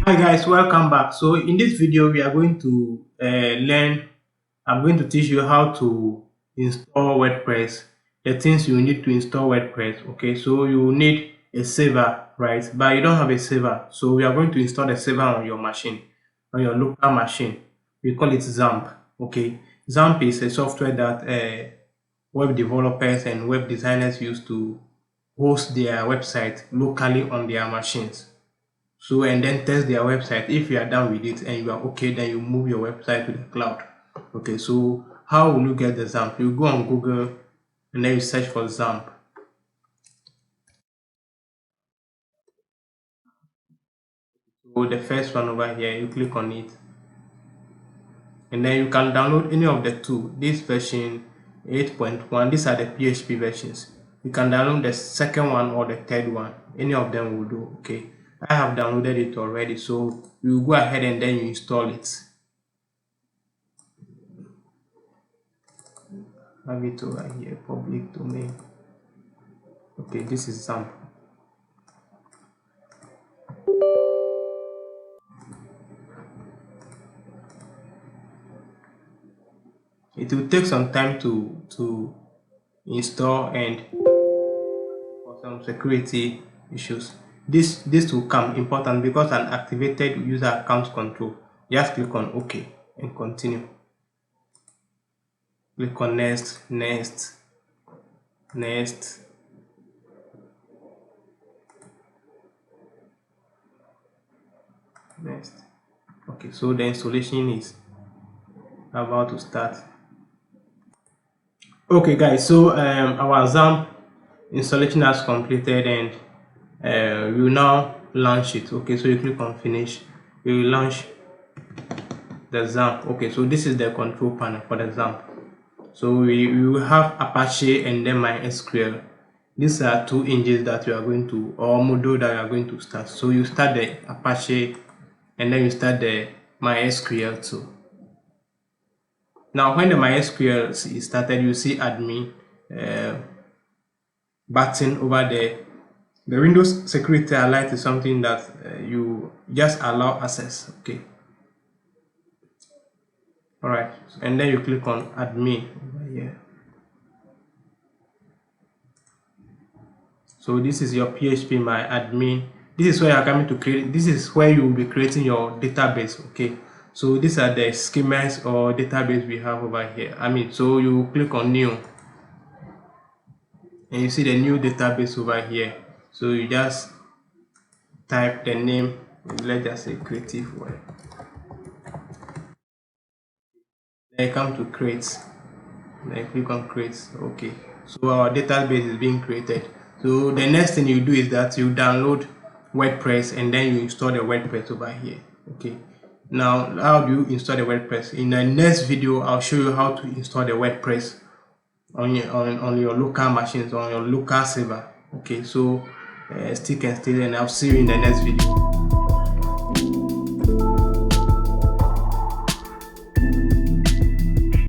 Hi guys, welcome back. So in this video we are going to I'm going to teach you how to install WordPress, the things you need to install WordPress. Okay, so you need a server, right? But you don't have a server, so we are going to install the server on your machine, on your local machine. We call it Xampp. Okay, Xampp is a software that web developers and web designers use to host their website locally on their machines. So and then test their website. If you are done with it and you are okay, then you move your website to the cloud. Okay, so how will you get the Xampp? You go on Google and then you search for Xampp. So the first one over here, you click on it, and then you can download any of the two. This version 8.1, these are the PHP versions. You can download the second one or the third one. Any of them will do. Okay, I have downloaded it already, so you go ahead and then you install it. Have it over here, public domain. Okay, this is Xampp. It will take some time to install, and for some security issues, this will come important because an activated user account control. Just click on OK and continue. Click on next, next, next. Next. Okay, so the installation is about to start. Okay guys, so our Xampp installation has completed, and we will now launch it. Okay, so you click on finish, you will launch the Xampp. Okay, so this is the control panel for the Xampp. So we will have Apache and then MySQL. These are two engines that you are going to, or module that you are going to start. So you start the Apache and then you start the MySQL too. Now when the MySQL is started, you see admin button over there. The Windows security alert is something that you just allow access. Okay, all right, and then you click on admin over here. So this is your PHP my admin. This is where you are coming to create. This is where you will be creating your database. Okay, so these are the schemas or database we have over here. So you click on new and you see the new database over here. So you just type the name, let's just say creative web. Then you come to create, then click on create. Okay, so our database is being created. So the next thing you do is that you download WordPress and then you install the WordPress over here. Okay, now how do you install the WordPress? In the next video I'll show you how to install the WordPress on your local machines, on your local server. Okay, so stick and stay, and I'll see you in the next video.